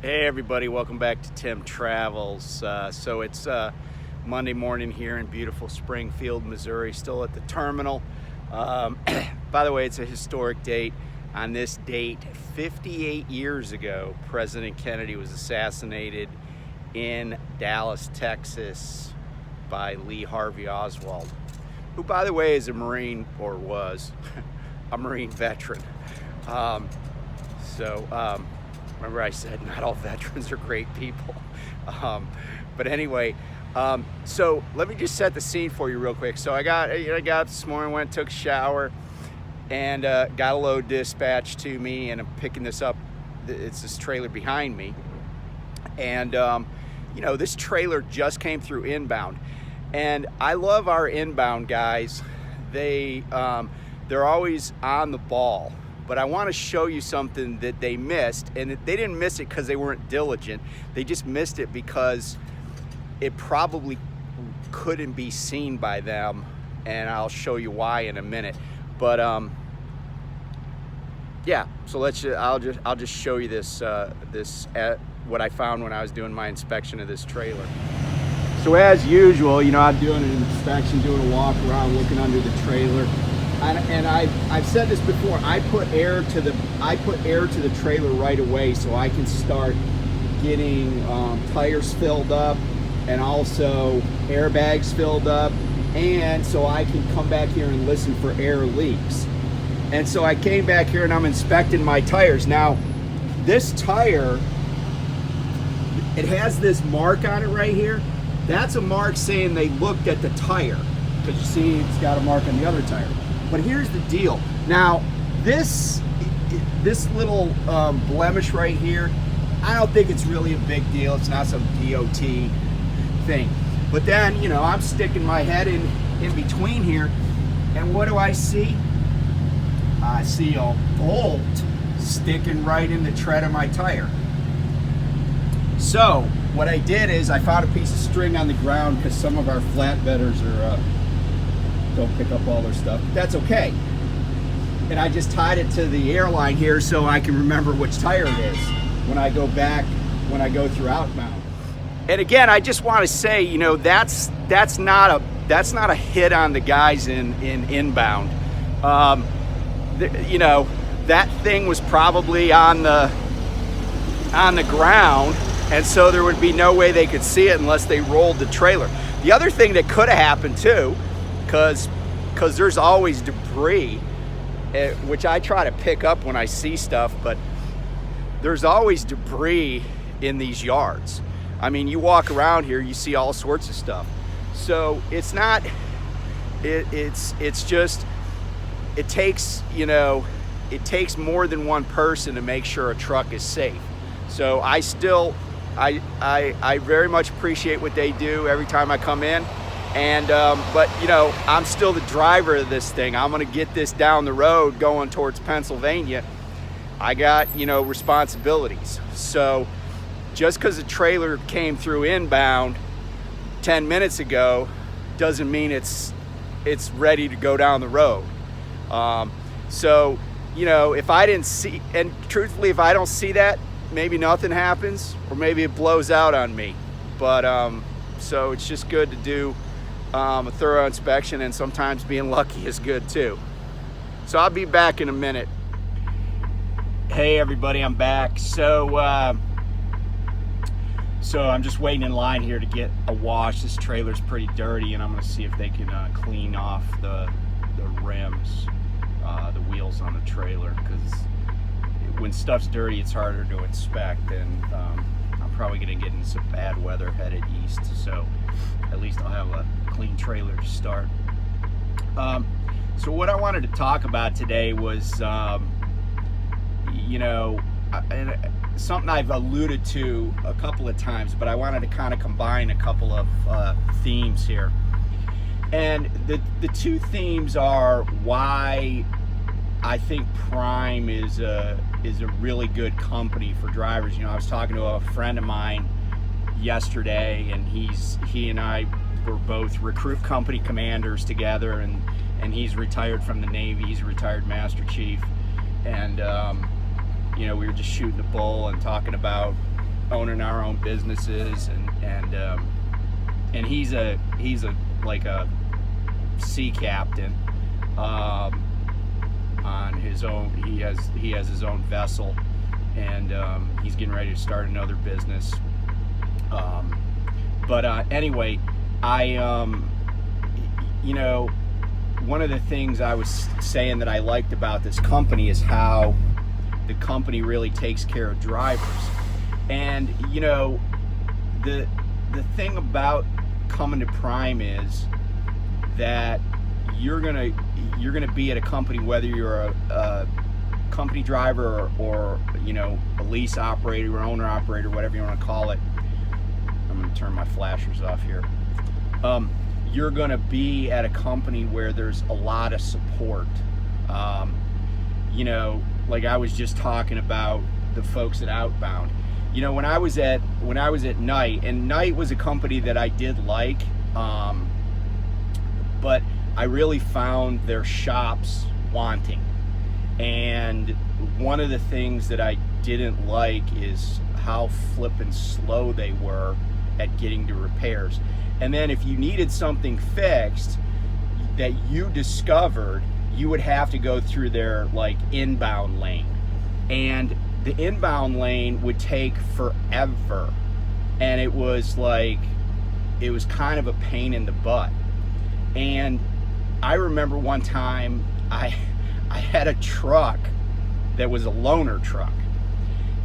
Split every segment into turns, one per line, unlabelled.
Hey everybody, welcome back to Tim Travels. So it's Monday morning here in beautiful Springfield, Missouri, still at the terminal. By the way, it's a historic date. On this date, 58 years ago, President Kennedy was assassinated in Dallas, Texas by Lee Harvey Oswald, who, by the way, is a Marine, or was, a Marine veteran. Remember I said not all veterans are great people. But anyway, so let me just set the scene for you real quick. So I got up this morning, went, took a shower, and got a load dispatched to me, and I'm picking this up. It's this trailer behind me. And, this trailer just came through inbound. And I love our inbound guys. They're always on the ball. But I want to show you something that they missed, and they didn't miss it because they weren't diligent. They just missed it because it probably couldn't be seen by them, and I'll show you why in a minute. But yeah. So I'll just show you this what I found when I was doing my inspection of this trailer. So as usual, I'm doing an inspection, doing a walk around, looking under the trailer. And I've said this before. I put air to the trailer right away, so I can start getting tires filled up, and also airbags filled up, and so I can come back here and listen for air leaks. And so I came back here and I'm inspecting my tires. Now, this tire, it has this mark on it right here. That's a mark saying they looked at the tire, because you see it's got a mark on the other tire. But here's the deal. Now, this little blemish right here, I don't think it's really a big deal. It's not some DOT thing. But then, I'm sticking my head in between here, and what do I see? I see a bolt sticking right in the tread of my tire. So, what I did is I found a piece of string on the ground, because some of our flatbedders don't pick up all their stuff. That's okay. And I just tied it to the airline here so I can remember which tire it is when I go through outbound. And again, I just want to say, that's not a hit on the guys in inbound. That thing was probably on the ground, and so there would be no way they could see it unless they rolled the trailer. The other thing that could have happened too, because there's always debris, which I try to pick up when I see stuff, but there's always debris in these yards. I mean, you walk around here, you see all sorts of stuff. So it's not, it's just, it takes more than one person to make sure a truck is safe. So I very much appreciate what they do every time I come in. And, but I'm still the driver of this thing. I'm going to get this down the road going towards Pennsylvania. I got, responsibilities. So just because a trailer came through inbound 10 minutes ago doesn't mean it's ready to go down the road. So, if I didn't see, and truthfully, if I don't see that, maybe nothing happens, or maybe it blows out on me. But, so it's just good to do a thorough inspection, and sometimes being lucky is good too. So I'll be back in a minute. Hey everybody, I'm back. So I'm just waiting in line here to get a wash. This trailer's pretty dirty, and I'm going to see if they can clean off the rims, the wheels on the trailer, because when stuff's dirty, it's harder to inspect, and I'm probably going to get into some bad weather headed east, so at least I'll have a clean trailer to start. So what I wanted to talk about today was, something I've alluded to a couple of times, but I wanted to kind of combine a couple of themes here. And the two themes are why I think Prime is a really good company for drivers. I was talking to a friend of mine yesterday, and he and I were both recruit company commanders together, and he's retired from the Navy. He's a retired Master Chief, and we were just shooting the bull and talking about owning our own businesses, and he's a like a sea captain on his own. He has his own vessel, and he's getting ready to start another business. Anyway, one of the things I was saying that I liked about this company is how the company really takes care of drivers. And the thing about coming to Prime is that you're gonna be at a company, whether you're a company driver or a lease operator or owner operator, whatever you want to call it. I'm gonna turn my flashers off here. You're gonna be at a company where there's a lot of support. Like I was just talking about the folks at Outbound. When I was at Night, and Night was a company that I did like, but I really found their shops wanting. And one of the things that I didn't like is how flippin' slow they were at getting to repairs. And then if you needed something fixed that you discovered, you would have to go through their inbound lane. And the inbound lane would take forever. And it was kind of a pain in the butt. And I remember one time I had a truck that was a loaner truck,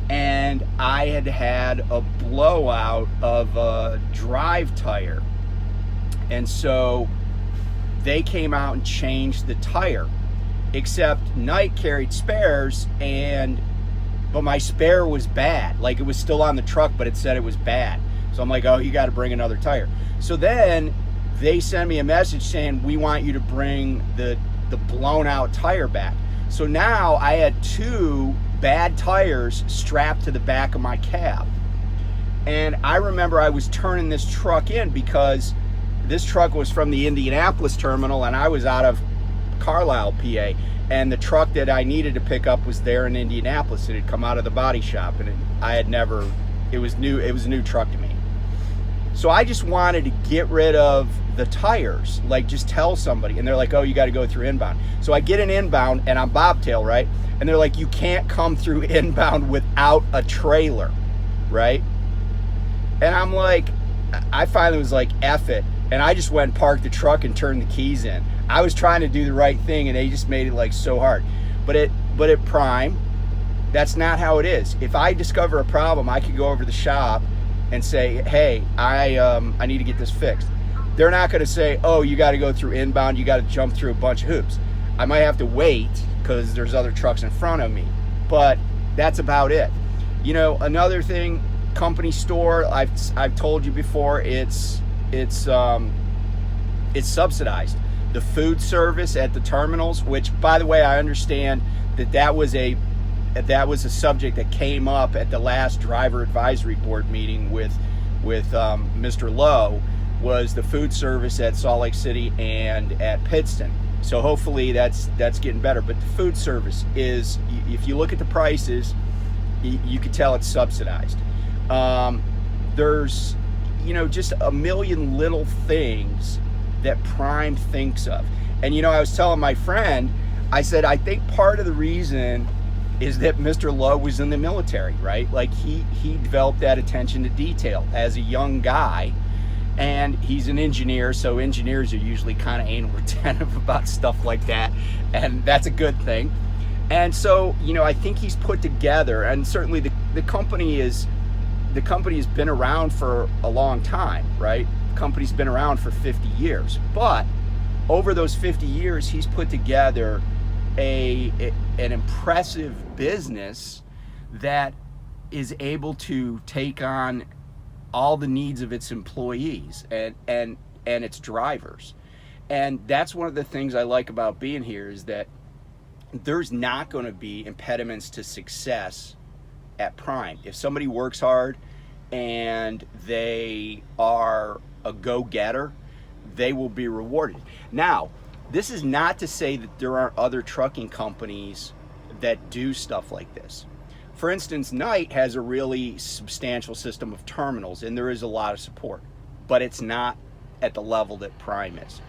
and I had a blowout of a drive tire, and so they came out and changed the tire, except Night carried spares, but my spare was bad. It was still on the truck, but it said it was bad. So I'm like, oh, you got to bring another tire. So then they send me a message saying, we want you to bring the blown out tire back. So now I had 2 bad tires strapped to the back of my cab. And I remember I was turning this truck in because this truck was from the Indianapolis terminal and I was out of Carlisle, PA. And the truck that I needed to pick up was there in Indianapolis. It had come out of the body shop, and it was new. It was a new truck to me. So I just wanted to get rid of the tires, just tell somebody. And they're like, oh, you got to go through inbound. So I get an inbound, and I'm bobtail, right? And they're like, you can't come through inbound without a trailer, right? And I'm like, I finally was like, F it. And I just went and parked the truck and turned the keys in. I was trying to do the right thing, and they just made it so hard. But at Prime, that's not how it is. If I discover a problem, I could go over to the shop and say, hey, I need to get this fixed. They're not gonna say, oh, you gotta go through inbound, you gotta jump through a bunch of hoops. I might have to wait because there's other trucks in front of me, but that's about it. Another thing, company store, I've told you before, it's subsidized. The food service at the terminals, which, by the way, I understand that was a subject that came up at the last driver advisory board meeting with Mr. Lowe, was the food service at Salt Lake City and at Pittston. So hopefully that's getting better. But the food service is, if you look at the prices, you can tell it's subsidized. There's just a million little things that Prime thinks of. And I was telling my friend, I said, I think part of the reason is that Mr. Lowe was in the military, right? He developed that attention to detail as a young guy, and he's an engineer, so engineers are usually kind of anal retentive about stuff like that, and that's a good thing. And so, I think he's put together, and certainly the company has been around for a long time, right? The company's been around for 50 years, but over those 50 years, he's put together an impressive business that is able to take on all the needs of its employees and its drivers. And that's one of the things I like about being here, is that there's not going to be impediments to success at Prime. If somebody works hard and they are a go-getter, they will be rewarded. Now, this is not to say that there aren't other trucking companies that do stuff like this. For instance, Knight has a really substantial system of terminals, and there is a lot of support, but it's not at the level that Prime is.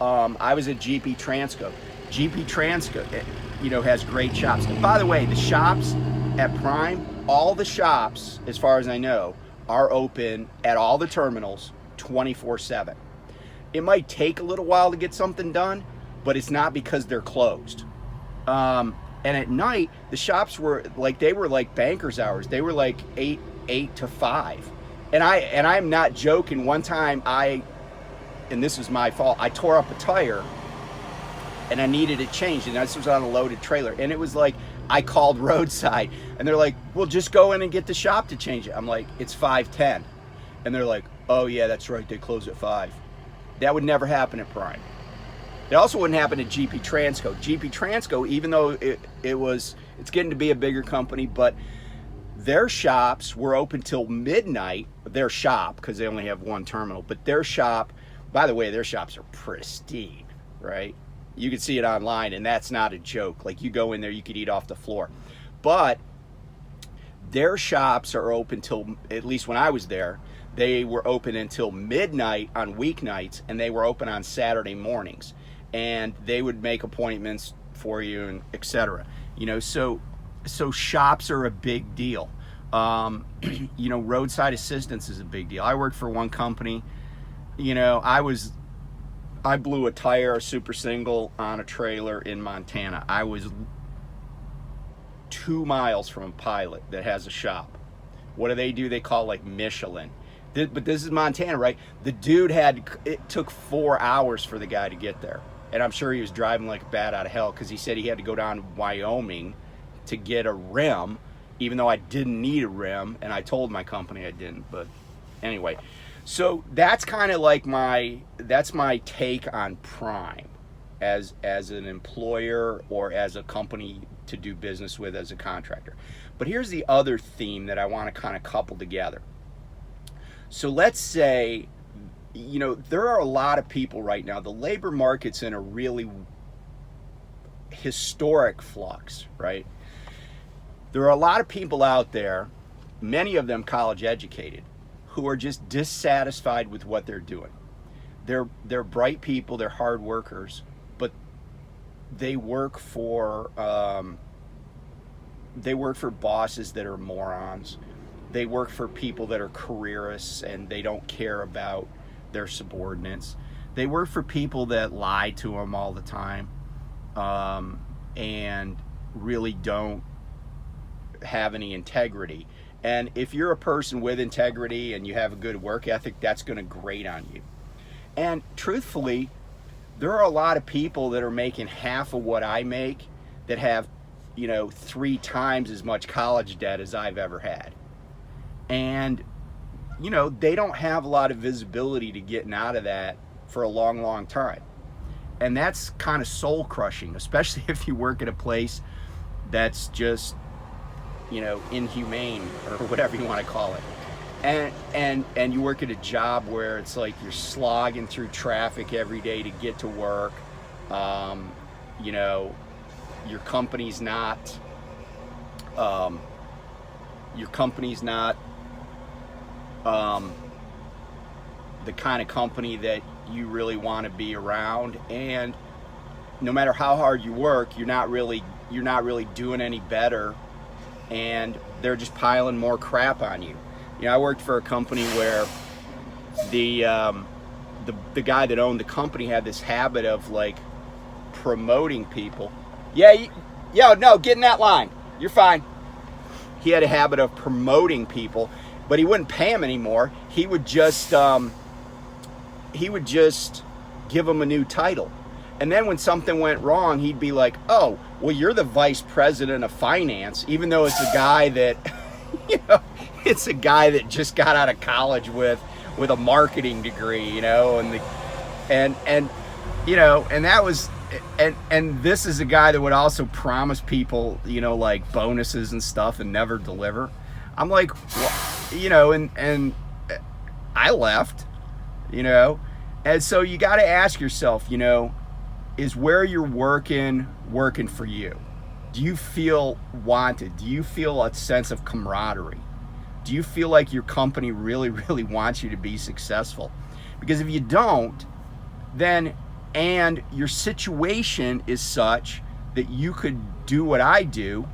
I was at GP Transco. GP Transco, has great shops. And by the way, the shops at Prime, all the shops, as far as I know, are open at all the terminals 24/7. It might take a little while to get something done, but it's not because they're closed. And at night, the shops were like banker's hours. They were like 8 to 5. And I'm not joking. One time and this was my fault, I tore up a tire and I needed it changed, and this was on a loaded trailer. And it was like, I called roadside and they're like, well, just go in and get the shop to change it. I'm like, it's 5:10. And they're like, oh yeah, that's right, they close at 5. That would never happen at Prime. It also wouldn't happen at GP Transco. GP Transco, even though it's getting to be a bigger company, but their shops were open till midnight. Their shop, because they only have one terminal, but their shop, by the way, their shops are pristine, right? You can see it online, and that's not a joke. Like, you go in there, you could eat off the floor. But their shops are open till, at least when I was there, they were open until midnight on weeknights, and they were open on Saturday mornings. And they would make appointments for you, and etc. So shops are a big deal. Roadside assistance is a big deal. I worked for one company. I blew a tire, a super single, on a trailer in Montana. I was 2 miles from a pilot that has a shop. What do? They call like Michelin. But this is Montana, right? The dude it took 4 hours for the guy to get there. And I'm sure he was driving like a bat out of hell, because he said he had to go down to Wyoming to get a rim, even though I didn't need a rim, and I told my company I didn't. But anyway, so that's kind of like that's my take on Prime as an employer or as a company to do business with as a contractor. But here's the other theme that I want to kind of couple together. So let's say, there are a lot of people right now. The labor market's in a really historic flux, right? There are a lot of people out there, many of them college educated, who are just dissatisfied with what they're doing. They're bright people, they're hard workers, but they work for bosses that are morons. They work for people that are careerists and they don't care about their subordinates. They work for people that lie to them all the time, and really don't have any integrity. And if you're a person with integrity and you have a good work ethic, that's going to grate on you. And truthfully, there are a lot of people that are making half of what I make that have, 3 times as much college debt as I've ever had. And, they don't have a lot of visibility to getting out of that for a long, long time. And that's kind of soul crushing, especially if you work at a place that's just, inhumane, or whatever you want to call it. And you work at a job where it's like you're slogging through traffic every day to get to work. Your company's not the kind of company that you really want to be around, and no matter how hard you work, you're not really doing any better, and they're just piling more crap on you. I worked for a company where the guy that owned the company had this habit of like promoting people. Get in that line. You're fine. He had a habit of promoting people, but he wouldn't pay them anymore. He would just give them a new title. And then when something went wrong, he'd be like, oh, well, you're the vice president of finance, even though it's a guy that, it's a guy that just got out of college with a marketing degree, and that was, and this is a guy that would also promise people, like bonuses and stuff and never deliver. I'm like, well, and I left, and so you got to ask yourself, is where you're working for you? Do you feel wanted? Do you feel a sense of camaraderie? Do you feel like your company really, really wants you to be successful? Because if you don't, then, and your situation is such that you could do what I do,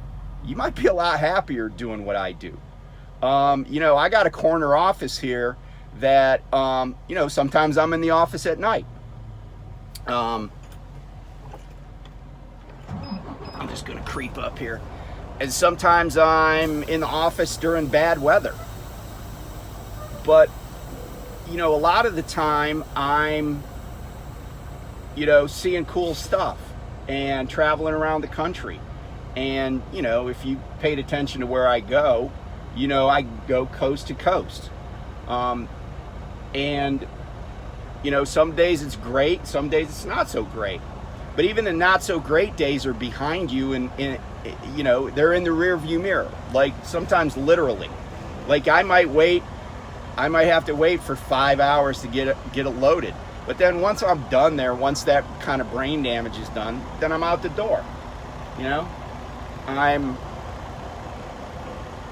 you might be a lot happier doing what I do. You know, I got a corner office here that, you know, sometimes I'm in the office at night. I'm just gonna creep up here. And sometimes I'm in the office during bad weather. But, you know, a lot of the time I'm, you know, seeing cool stuff and traveling around the country. And, you know, if you paid attention to where I go, you know, I go coast to coast. And, you know, some days it's great, some days it's not so great. But even the not so great days are behind you, and you know, they're in the rear view mirror. Like sometimes literally. Like I might have to wait for 5 hours to get it loaded. But then once I'm done there, once that kind of brain damage is done, then I'm out the door. You know?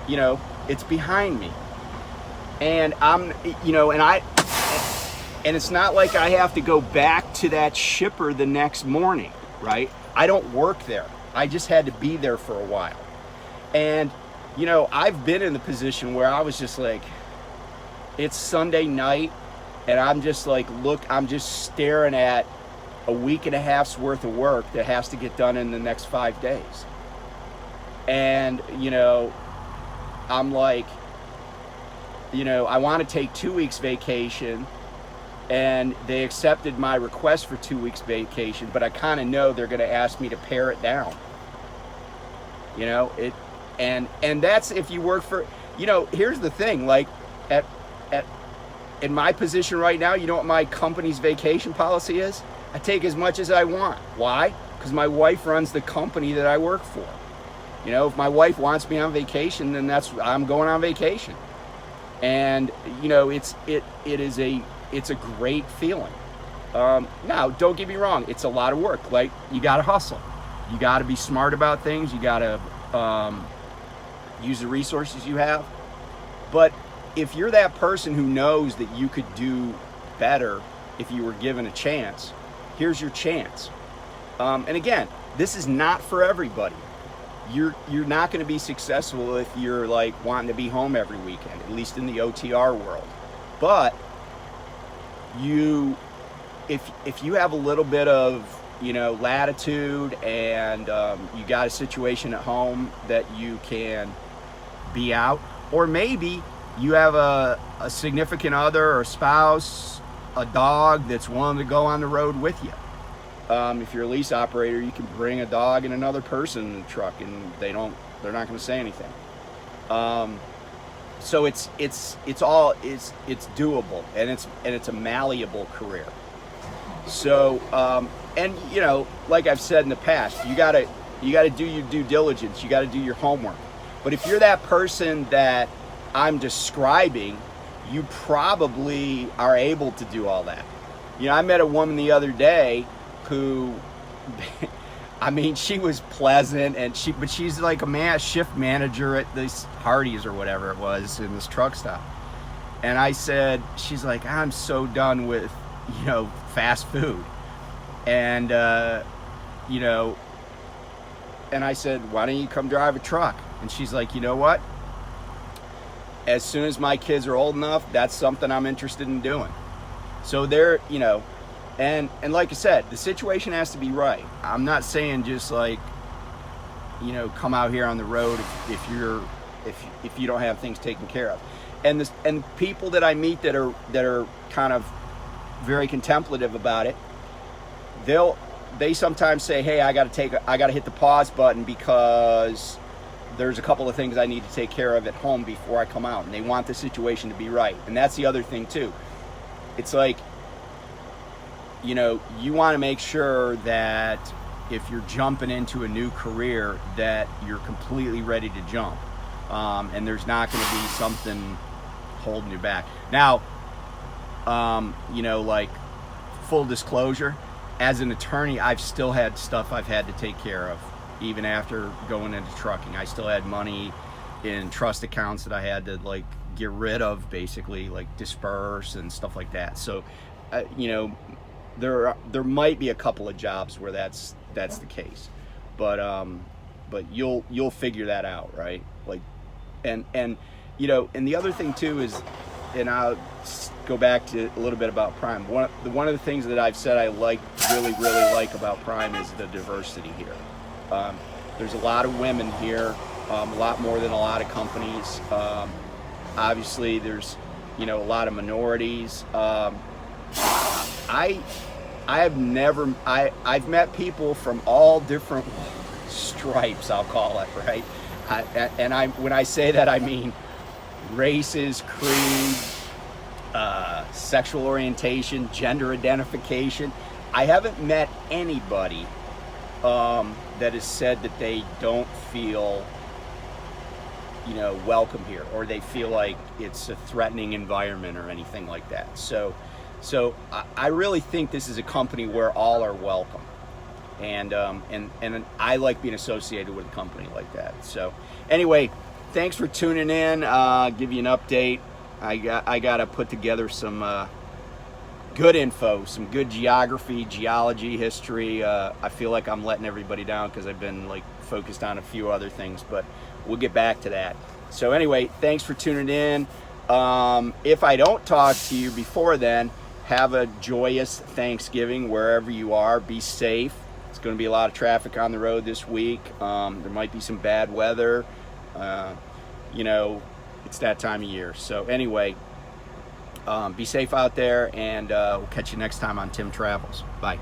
You know, it's behind me. And I'm, you know, and it's not like I have to go back to that shipper the next morning, right? I don't work there. I just had to be there for a while. And, you know, I've been in the position where I was just like, it's Sunday night, and I'm just like, look, I'm just staring at a week and a half's worth of work that has to get done in the next 5 days. And, you know, I'm like, you know, I want to take 2 weeks vacation, and they accepted my request for 2 weeks vacation, but I kind of know they're going to ask me to pare it down. You know, and that's if you work for, you know, here's the thing, like in my position right now, you know what my company's vacation policy is? I take as much as I want. Why? Because my wife runs the company that I work for. You know, if my wife wants me on vacation, then I'm going on vacation. And, you know, it's a great feeling. Now, don't get me wrong, it's a lot of work. Like, you got to hustle. You got to be smart about things. You got to use the resources you have. But if you're that person who knows that you could do better if you were given a chance, here's your chance. And again, this is not for everybody. You're not going to be successful if you're like wanting to be home every weekend, at least in the OTR world. But if you have a little bit of, you know, latitude, and you got a situation at home that you can be out, or maybe you have a significant other or spouse, a dog that's willing to go on the road with you. If you're a lease operator, you can bring a dog and another person in the truck, and they're not going to say anything. So it's doable, and it's a malleable career. So and you know, like I've said in the past, you gotta do your due diligence. You got to do your homework. But if you're that person that I'm describing, you probably are able to do all that. You know, I met a woman the other day who, I mean, she was pleasant, but she's like a shift manager at this Hardee's or whatever it was in this truck stop. And I said, she's like, I'm so done with, you know, fast food. And, you know, and I said, why don't you come drive a truck? And she's like, you know what? As soon as my kids are old enough, that's something I'm interested in doing. So there, you know, and like I said, the situation has to be right. I'm not saying just like, you know, come out here on the road if you don't have things taken care of. And people that I meet that are kind of very contemplative about it, they sometimes say, hey, I got to hit the pause button because there's a couple of things I need to take care of at home before I come out, and they want the situation to be right. And that's the other thing too. It's like, you know, you want to make sure that if you're jumping into a new career, that you're completely ready to jump, and there's not going to be something holding you back. Now, you know, like, full disclosure, as an attorney, I've still had stuff I've had to take care of even after going into trucking. I still had money in trust accounts that I had to like get rid of, basically, like disperse and stuff like that. So, you know, there might be a couple of jobs where that's the case, but you'll figure that out, right? Like, and you know, and the other thing too is, and I'll go back to a little bit about Prime. One of the things that I've said I really like about Prime is the diversity here. There's a lot of women here, a lot more than a lot of companies. Obviously, there's, you know, a lot of minorities. I've met people from all different stripes, I'll call it, right? When I say that, I mean races, creed, sexual orientation, gender identification. I haven't met anybody that has said that they don't feel, you know, welcome here, or they feel like it's a threatening environment or anything like that. So I really think this is a company where all are welcome, and I like being associated with a company like that. So anyway, thanks for tuning in. Give you an update. I got to put together some good info, some good geography, geology, history. I feel like I'm letting everybody down because I've been like focused on a few other things, but we'll get back to that. So anyway, thanks for tuning in. If I don't talk to you before then, have a joyous Thanksgiving wherever you are. Be safe. It's going to be a lot of traffic on the road this week. There might be some bad weather. You know, it's that time of year. So anyway, be safe out there, and we'll catch you next time on Tim Travels. Bye.